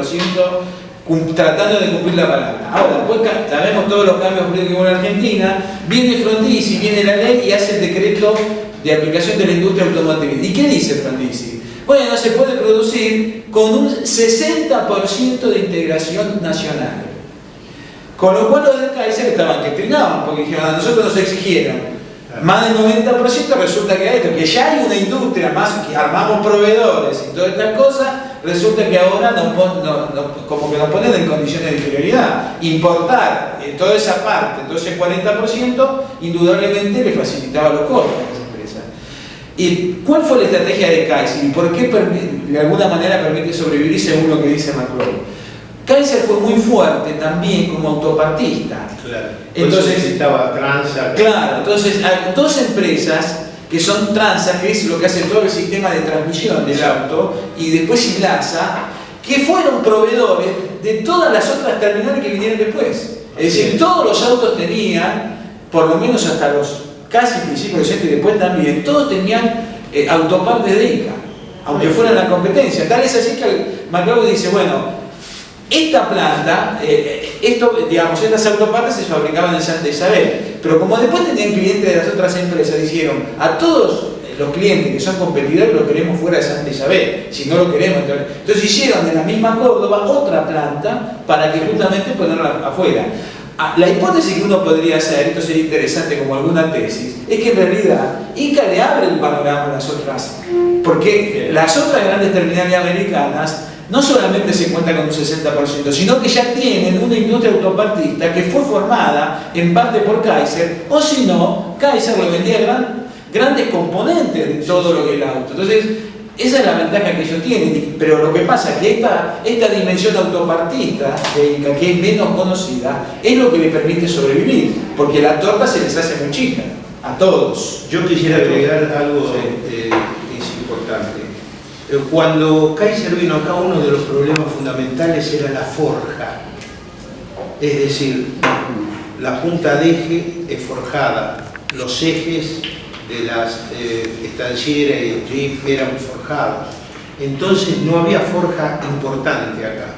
tratando de cumplir la palabra. Ahora, después sabemos todos los cambios políticos en Argentina, viene Frondizi, viene la ley y hace el decreto de aplicación de la industria automotriz. ¿Y qué dice Frondizi? Bueno, se puede producir con un 60% de integración nacional. Con lo cual los de Kaiser estaban que trinaban, porque dijeron, a nosotros nos exigieron más del 90%, resulta que esto, que ya hay una industria más, que armamos proveedores y todas estas cosas, resulta que ahora como que nos ponen en condiciones de inferioridad. Importar toda esa parte, todo ese 40%, indudablemente le facilitaba los costos a las empresas. ¿Y cuál fue la estrategia de Kaiser? ¿Y por qué de alguna manera permite sobrevivir según lo que dice McClure? Kaiser fue muy fuerte también como autopartista. Claro. Entonces necesitaba tranza. Claro, entonces hay dos empresas que son tranza, que es lo que hace todo el sistema de transmisión del auto, y después Inlasa, que fueron proveedores de todas las otras terminales que vinieron después. Es decir, todos los autos tenían, por lo menos hasta los casi principios de 80 y después también, todos tenían autopartes de ICA, aunque fueran la competencia. Tal es así que McClure dice, bueno, esta planta, estas autopartes se fabricaban en Santa Isabel, pero como después tenían clientes de las otras empresas, dijeron a todos los clientes que son competidores lo queremos fuera de Santa Isabel, si no lo queremos. Entonces hicieron de la misma Córdoba otra planta para que justamente ponerla afuera. La hipótesis que uno podría hacer, esto sería interesante como alguna tesis, es que en realidad ICA le abre el panorama a las otras, porque las otras grandes terminales americanas no solamente se cuentan con un 60%, sino que ya tienen una industria autopartista que fue formada en parte por Kaiser, o si no, Kaiser le vendía grandes componentes de todo lo que es el auto. Entonces, esa es la ventaja que ellos tienen, pero lo que pasa es que esta dimensión autopartista de ICA, que es menos conocida, es lo que le permite sobrevivir, porque la torta se les hace muy chica, a todos. Yo quisiera agregar algo que es importante. Cuando Kaiser vino acá, uno de los problemas fundamentales era la forja. Es decir, la punta de eje es forjada, los ejes de las estancieras y el jeep eran forjados. Entonces no había forja importante acá.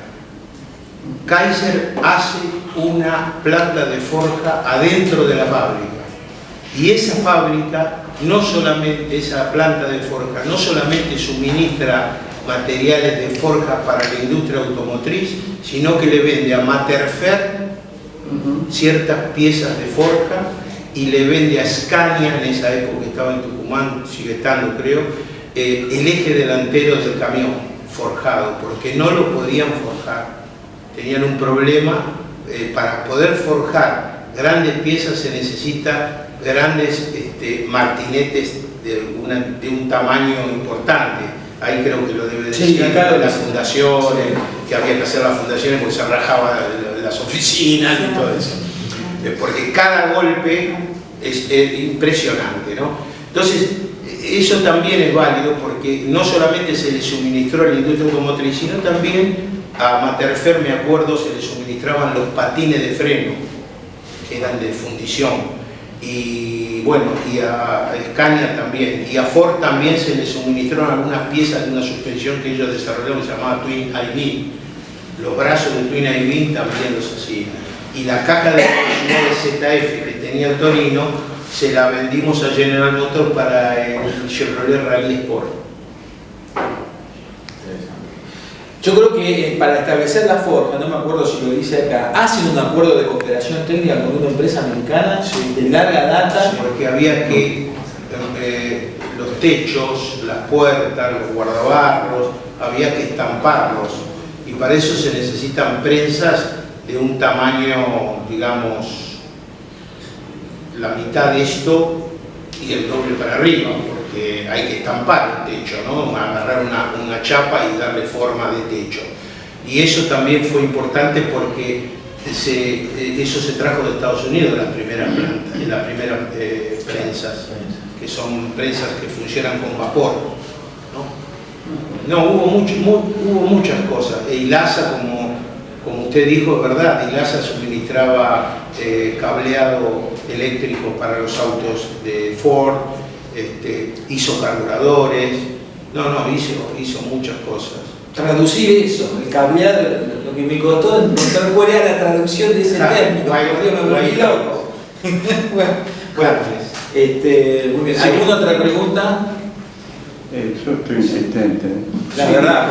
Kaiser hace una planta de forja adentro de la fábrica. Y esa fábrica, esa planta de forja, no solamente suministra materiales de forja para la industria automotriz, sino que le vende a Materfer ciertas piezas de forja y le vende a Scania, en esa época estaba en Tucumán, sigue estando creo, el eje delantero del camión forjado, porque no lo podían forjar. Tenían un problema, para poder forjar grandes piezas se necesita grandes martinetes de un tamaño importante. Ahí creo que lo debe decir, sí, claro, las fundaciones, que había que hacer las fundaciones porque se rajaban las oficinas y todo eso. Porque cada golpe es impresionante, ¿no? Entonces, eso también es válido porque no solamente se le suministró a la industria automotriz, sino también a Materfer, me acuerdo, se le suministraban los patines de freno, que eran de fundición. Y bueno, y a Scania también, y a Ford también se le suministraron algunas piezas de una suspensión que ellos desarrollaron que se llamaba Twin I-Beam. Los brazos de Twin I-Beam también los hacían. Y la caja de ZF que tenía Torino se la vendimos a General Motors para el Chevrolet Rally Sport. Yo creo que para establecer la forma, no me acuerdo si lo dice acá, hacen un acuerdo de cooperación técnica con una empresa americana de larga data. Porque había que, los techos, las puertas, los guardabarros, había que estamparlos. Y para eso se necesitan prensas de un tamaño, digamos, la mitad de esto y el doble para arriba, porque hay que estampar el techo, ¿no? Agarrar una chapa y darle forma de techo. Y eso también fue importante porque eso se trajo de Estados Unidos, las primeras plantas, las primeras prensas, que son prensas que funcionan con vapor, ¿no? No, hubo muchas cosas. Ilasa, como usted dijo, es verdad, Ilasa suministraba cableado eléctrico para los autos de Ford, hizo carburadores, hizo muchas cosas. Traducir eso, el cableado, lo que me costó encontrar cuál era la traducción de ese término, porque me volví loco. Bueno, muy bien. ¿Alguna otra pregunta? Yo estoy insistente. La verdad,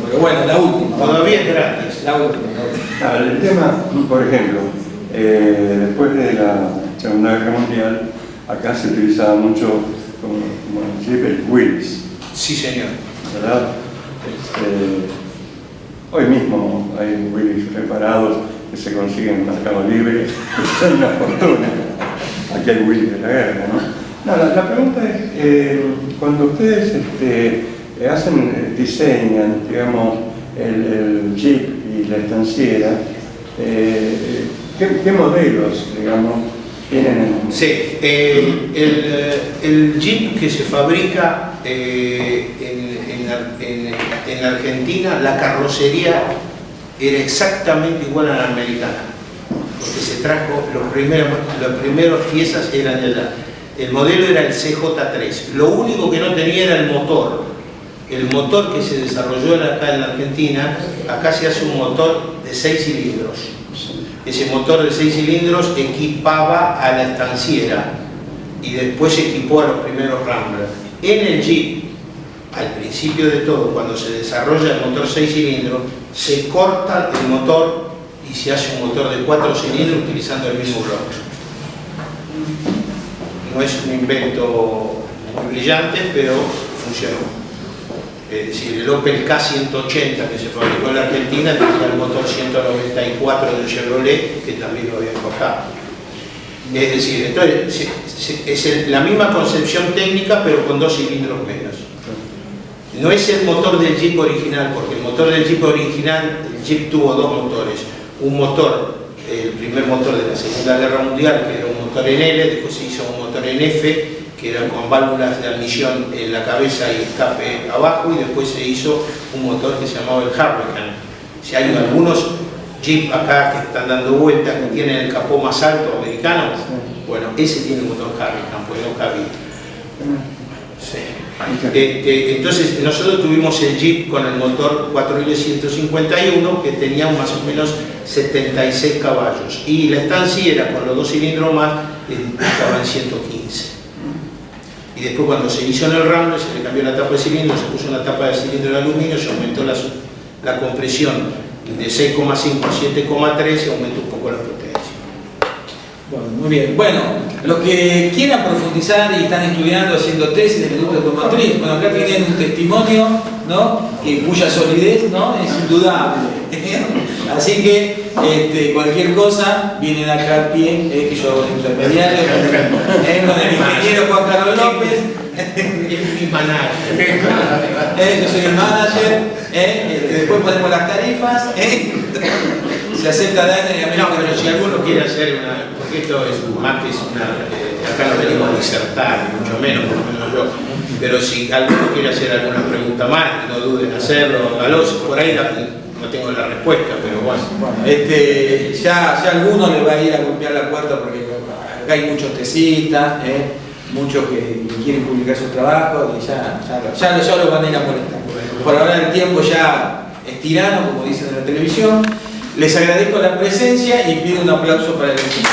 pero bueno, la última. Todavía es gratis. La última. El tema, por ejemplo, después de la Segunda Guerra Mundial, acá se utilizaba mucho como el Willys. Sí, señor. ¿Verdad? Hoy mismo hay Willys reparados que se consiguen en Mercado Libre, que son una fortuna. Aquí hay Willys de la guerra, ¿no? No, la pregunta es, cuando ustedes diseñan, digamos, el Jeep y la estanciera, ¿qué modelos, digamos, tienen? Sí, el Jeep que se fabrica en Argentina, la carrocería era exactamente igual a la americana, porque se trajo, las primeras piezas eran de la... El modelo era el CJ3, lo único que no tenía era el motor. El motor que se desarrolló acá en la Argentina, acá se hace un motor de 6 cilindros. Ese motor de 6 cilindros equipaba a la estanciera y después equipó a los primeros Rambler. En el Jeep, al principio de todo, cuando se desarrolla el motor 6 cilindros, se corta el motor y se hace un motor de 4 cilindros utilizando el mismo bloque. No es un invento muy brillante, pero funcionó. Es decir, el Opel K180 que se fabricó en la Argentina tenía el motor 194 del Chevrolet, que también lo había cortado. Es decir, entonces, es la misma concepción técnica, pero con 2 cilindros menos. No es el motor del Jeep original, porque el motor del Jeep original, el Jeep tuvo 2 motores. Un motor, el primer motor de la Segunda Guerra Mundial, que era un motor en L, después se hizo un motor en F, que era con válvulas de admisión en la cabeza y escape abajo, y después se hizo un motor que se llamaba el Hurricane. Si hay algunos Jeep acá que están dando vueltas, que tienen el capó más alto americano, bueno, ese tiene el motor Hurricane, pues no cabía. Sí. Entonces nosotros tuvimos el Jeep con el motor 4L151 que tenía más o menos 76 caballos y la estanciera con los 2 cilindros más estaba en 115. Y después cuando se hizo en el Rambler se le cambió la tapa de cilindro, se puso una tapa de cilindro de aluminio, se aumentó la compresión de 6,5 a 7,3 y aumentó un poco la potencia. Bueno, muy bien. Bueno, los que quieran profundizar y están estudiando, haciendo tesis de la industria automotriz, bueno, acá tienen un testimonio, ¿no? Cuya solidez, ¿no? Es indudable. Así que cualquier cosa, vienen acá al pie, que yo hago de intermediario, con el ingeniero Juan Carlos López. Es mi manager. Yo soy el manager. Después ponemos las tarifas. Se acepta dar en No, pero si alguno quiere hacer una, porque esto es más que es una, acá no venimos a disertar, ni mucho menos, por lo menos yo, pero si alguno quiere hacer alguna pregunta más, no duden en hacerlo, hágalo. Por ahí no tengo la respuesta, pero bueno. Ya alguno le va a ir a golpear la puerta porque acá hay muchos tesistas, muchos que quieren publicar sus trabajos y ya lo van a ir a molestar. Por ahora el tiempo ya es tirano, como dicen en la televisión. Les agradezco la presencia y pido un aplauso para el equipo.